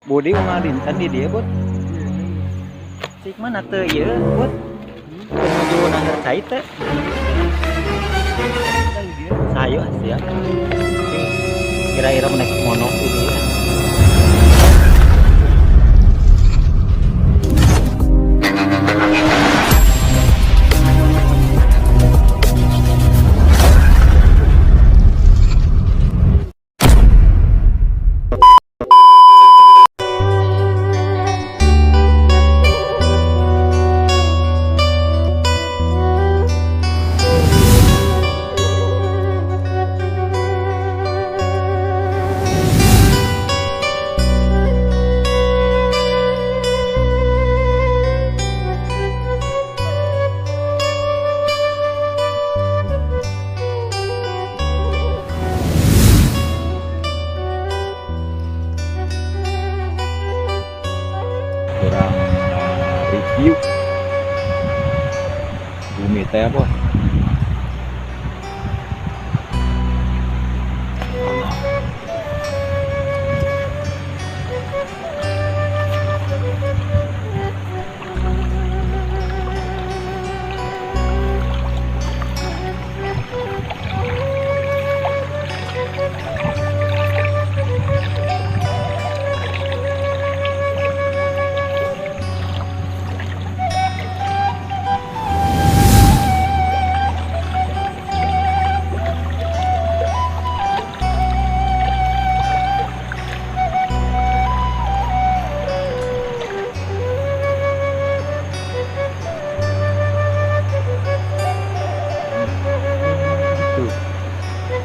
Budi ulah dinten di dia bud. Cik mana teu ieu bud. Menuju nangger cai teh. Sayo siap. Kira-kira menek monok itu ya. Kurang review bumi teh bos.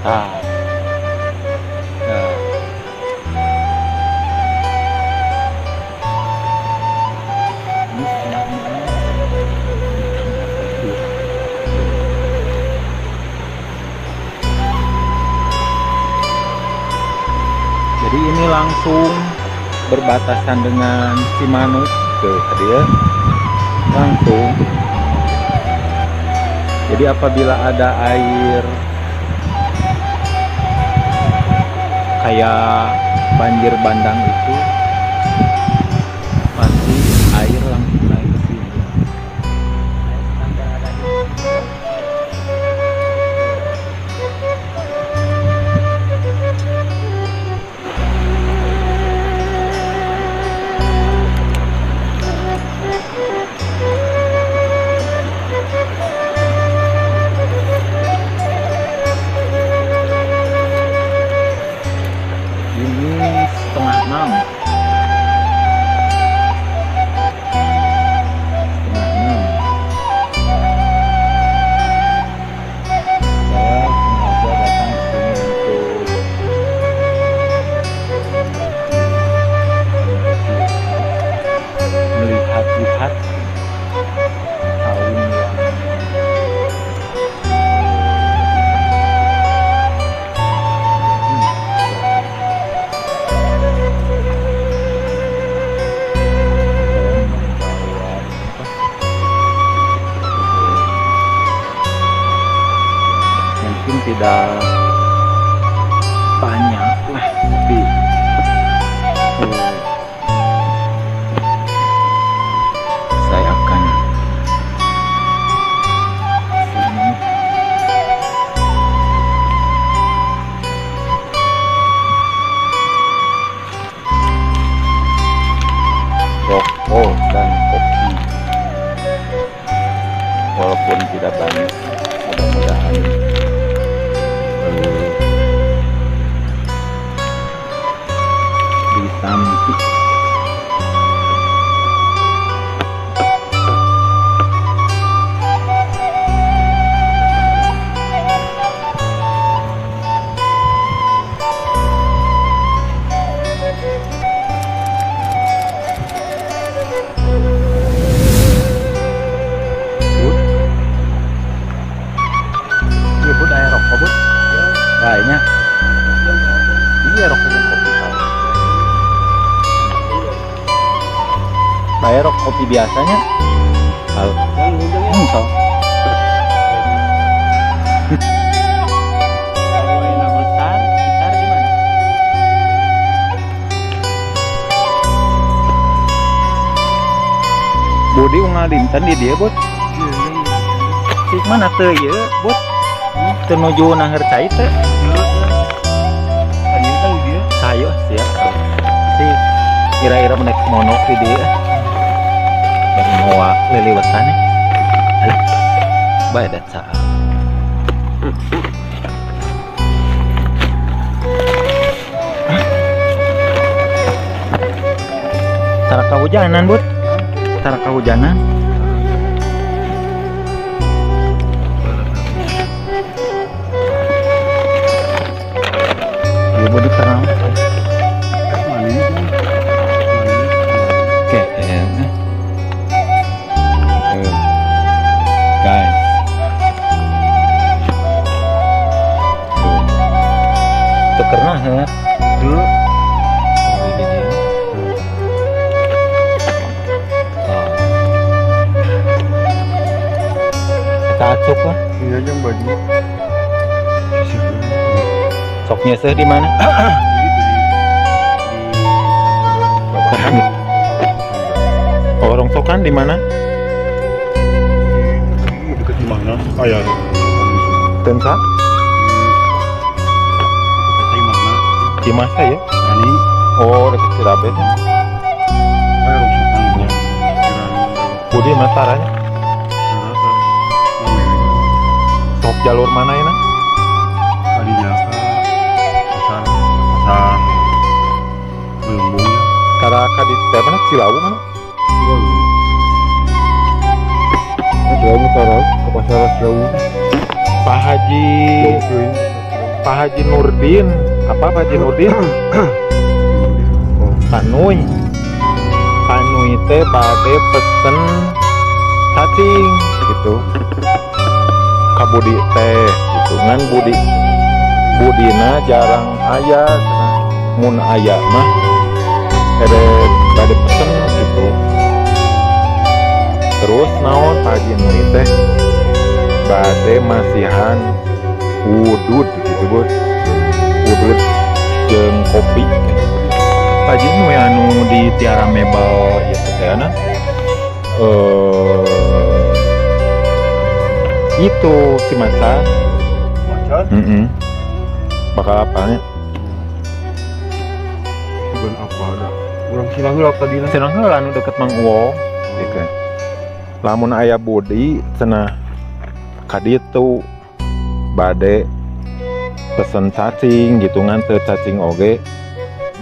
Ah, nah. Ini jadi ini langsung berbatasan dengan Cimanuk tuh dia langsung. Jadi apabila ada air kayak banjir bandang itu pasti air langsung naik ke sini. Ini setengah 6. Saya sengaja datang ke sini untuk melihat-lihat kaum yang mungkin tidak banyak lah, tapi saya akan sini. Rokok dan kopi walaupun tidak banyak, mudah-mudahan ditampi. Iya bud, air rokok bud. Kayaknya iya rokok dan kopi tahu. Bayar rokok kopi biasanya tahu. Tahu. Gitar di mana? bodi unggal dinten di dia bot. Cik mana teu ye bot. Teu nuju nangeur cai teu. Ayo kan dia. Ayo siap. Cik kira-kira menek mono di dia. Bari moa liliwetan nih. Alah. Bae dat saha. Tara kahujanan bot. Tara kahujanan. Iya bodi terang. Oke, guys. Tuh karena Tuh. Acuk lah. Iya jam baju. Sok nyeseh di mana? Oh, rongsokan di mana? Dekat di mana? Ayah. Tensa? Dekat di mana? Di masa ya? Ani. Oh, dekat Cirabet ya. Ayah rongsokan gua. Budi masaranya. Sok jalur mana ya? Kadinya pasar Belembung. Karena kadi teh mana Cilawu mana? Cilawu taruh ke pasar Cilawu. Pak Haji Nurdin. Apa Pak Haji Nurdin? Pak Nui teh bade pesen cacing gitu. Kabudi teh gitu ngan budina jarang aya mun aya mah ere bade pesen gitu. Terus naon Pak Haji Nui teh bade masihan wudud gitu bud, wudud jeung kopi. Pak Haji Nui anu di Tiara Mebel ieu teh ana itu si macan. Macan? Bakal apanya? Bukan apa ada. Urang silang heula tadi na. Senang heula anu deket Mang Uwo. Gitu. Lamun aya bodi cenah kaditu bade pesen cacing gitu ngan teu cacing oge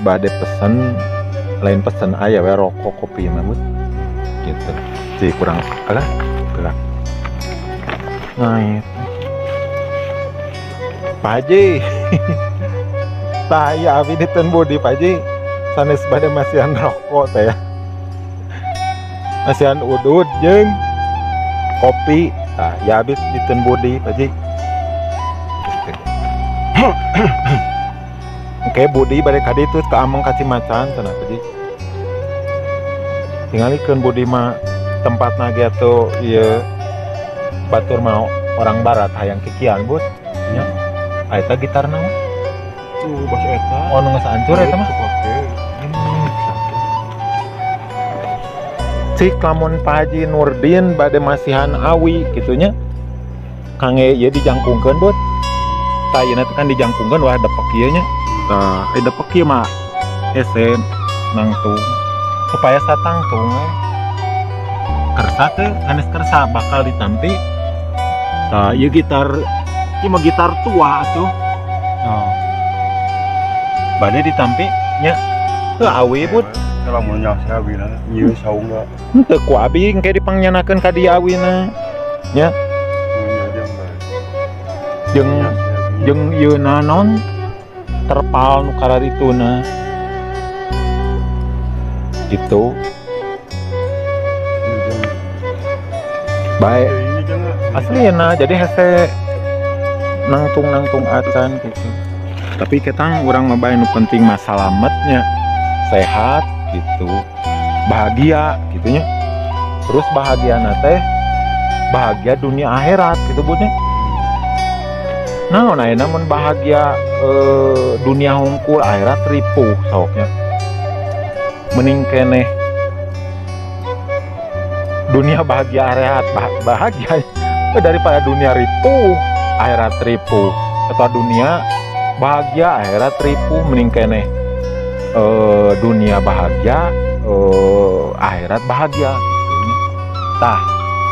bade pesen lain pesen aya we rokok kopi mah gitu. Cik kurang alah gerak. Nah, itu. Pak Haji. Saya abi diten bodi Pak Haji. Sanes bade masihan rokok teh ya. Masihan udud jeung kopi. Tah, ya habis diten bodi Pak Haji. Oke, bodi bade ka ditu ka ameng ka Cimacan cenah Pak Haji. Tingalikeun bodi mah tempatna ge atuh ieu batur mau orang barat hayang kikian bud nya eta gitarna mah Tuh bos eta. oh nu geus hancur eta mah cik lamun Pak Haji Nurdin bade masihan awi gitunya kangge ieu dijangkungkeun bud tah ieu kan dijangkungkeun wah depek ieu nya tah depek ieu mah ese nangtung supaya satangtung kersa teh sanes kersa bakal ditampi. Nah, ieu gitar ieu mah gitar tua atuh. Nah. Bade ditampi nya teu awe bud. Lamun nya sabina ieu saungga. Teu ku abi engke dipangyanakeun ka dieu awina. Nya jeung ieu naon terpal nu kararituna. Gitu. Baik. Aslina jadi hese nangtung acan gitu. Tapi ketang urang mah bae nu penting mah salametnya, sehat gitu, bahagia gitunya. Terus bahagiana teh bahagia dunia akhirat gitu budnya. Naon ayeuna mun bahagia dunia hungkul akhirat ripuh saoknya. Mending keneh dunia bahagia akhirat bahagia daripada dunia ripuh akhirat ripuh, atau dunia bahagia akhirat ripuh mending keneh dunia bahagia akhirat bahagia gitu. Tah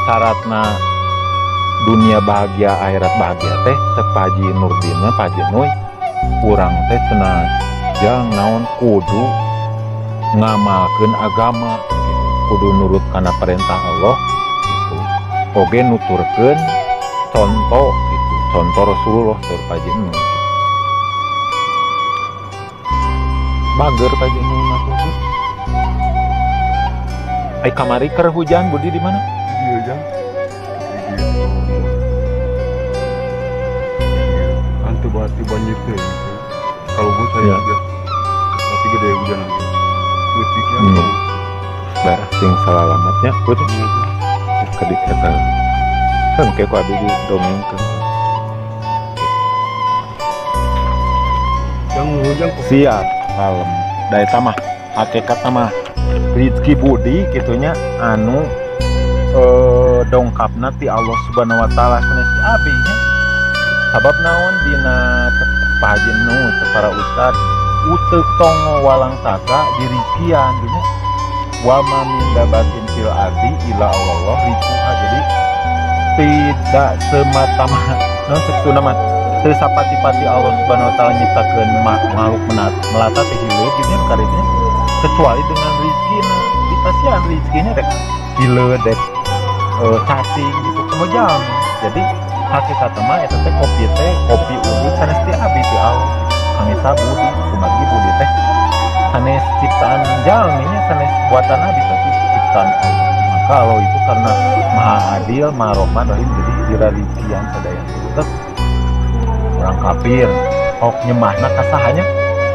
syaratna dunia bahagia akhirat bahagia teh cek Pak Haji Nurdin mah Pak Haji Nuy urang teh cenah jang naon kudu ngamalkeun agama gitu. Kudu nurut kana perintah Allah gitu. Oge nuturkeun contoh gitu, contoh Rasulullah tur Pak Haji Nuy. Bager Pak Haji Nuy mah tuh. Ai kamari keur hujan Budi di mana? Iya jang. Antu berarti banjir teh. Kalau gue saya Iya. aja. Tapi gede hujan lagi. Listriknya Barah sing salalamatnya Budi. Kedik eta. Hengke ku abdi didongengkeun. yang hujan kok. Siap kalem da eta mah hakikat mah rezeki Budi kitunya anu dongkapna ti Allah Subhanahu wa taala sanes ti abdi nya. Sabab naon dina Pak Haji Nuy para ustad uteuk tong walang saga dirikian gini wa ma min dabatin fil ardi illa Allah rizquha. Jadi tidak semata-mata non seksuna mah teu sapati-pati Allah Subhanahu wa taala nyiptakeun makhluk melata teh hileud gitu karetnya kecuali dengan rezekina. Dipasian rezekinya rek hileud dek cacing gitu kemudian. Jadi hakikat mah eta teh kopi unggul sanes ti abdi ti Allah. Kamisa Budi kumagi Budi teh sanes ciptaan jalmi nya sanes buatan abdi tapi ciptaan Allah. Maka Allah itu karena maha adil, maha rahman rahim jadi dira rezekian sadaya tetep orang kafir ok nyemahna kasahanya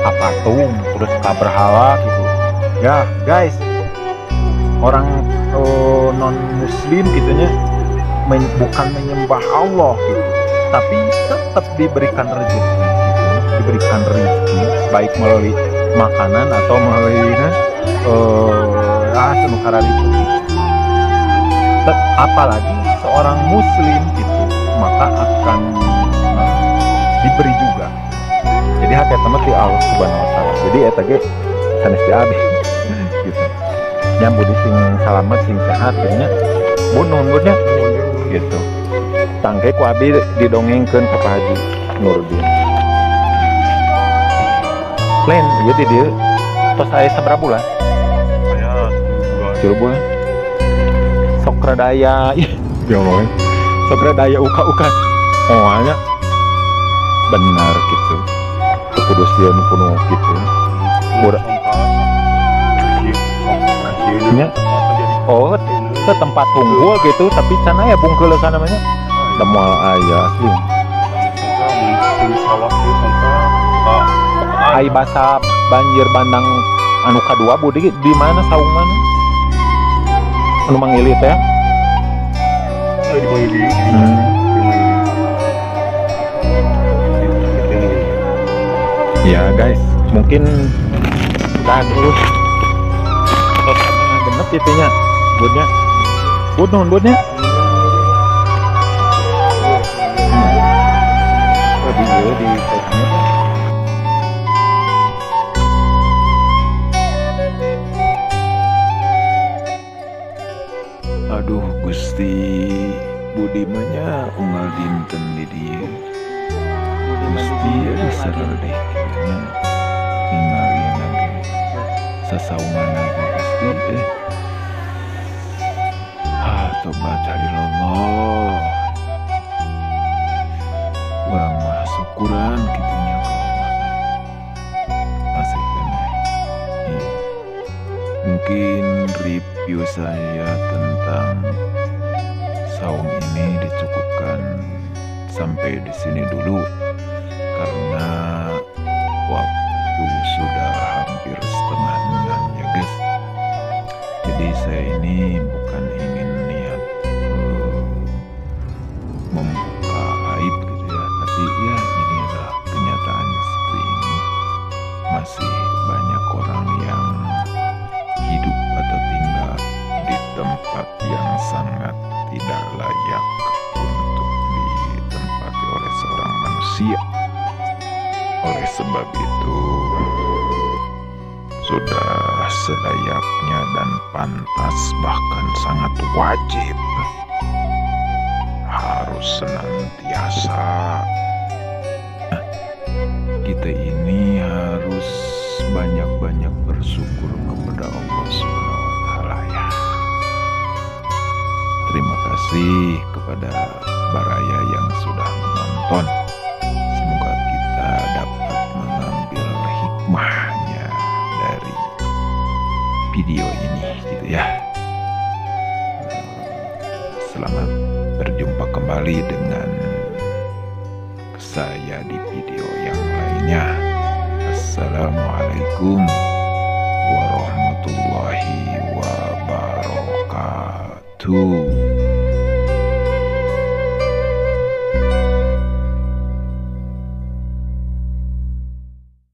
ka patung terus ka berhala gitu. Ya guys, orang non muslim gitunya bukan menyembah Allah gitu, tapi tetap diberikan rezeki gitu. Diberikan rezeki baik melalui makanan atau melalui senukara itu gitu. Apalagi seorang muslim gitu maka akan diberi juga. Jadi hati teman ti Allah Subhanahu wa taala. Jadi eta ge sanes ti abdi gitu. Yang Budi sing salamet sing sehat nya bunuh budnya gitu. Tangke ku abdi didongengkeun ka Pak Haji Nurdin. Lain ieu di dieu tos aya sabaraha bulan? Saya 10 bulan. Sok radaya ya ngomong. Sok radaya uka-uka. Moalnya benar gitu. Kudu sieun kudu gitu. Udah nya oh ke tempat tunggul gitu tapi sana ya bungkul sana namanya demoal aya asli ai basa banjir bandang anu kadua Budi di mana saung mana anu mangili teh di Mangili. ya guys mungkin udah dulu genep itunya budnya bud non budnya di aduh Gusti Budi manya unggal dinten di dieu Gusti ya sareng deh kayaknya ninggalin lagi sasaungan lagi Gusti tobat dari Allah urang mah syukuran kitunya ka Allah masih kena mungkin review saya tentang saum ini dicukupkan sampai di sini dulu karena waktu sudah hampir setengah 6 ya guys. Jadi saya ini bukan ingin niat membuka aib gitu ya, tapi ya ini adalah kenyataannya seperti ini. Masih banyak orang yang hidup atau tinggal di tempat yang sebab itu sudah selayaknya dan pantas, bahkan sangat wajib, harus senantiasa kita ini harus banyak-banyak bersyukur kepada Allah Subhanahu wa Ta'ala ya. Terima kasih kepada Baraya yang sudah menonton. Semoga kita dapat mengambil hikmahnya dari video ini gitu ya. Selamat berjumpa kembali dengan saya di video yang lainnya. Assalamualaikum warahmatullahi wabarakatuh.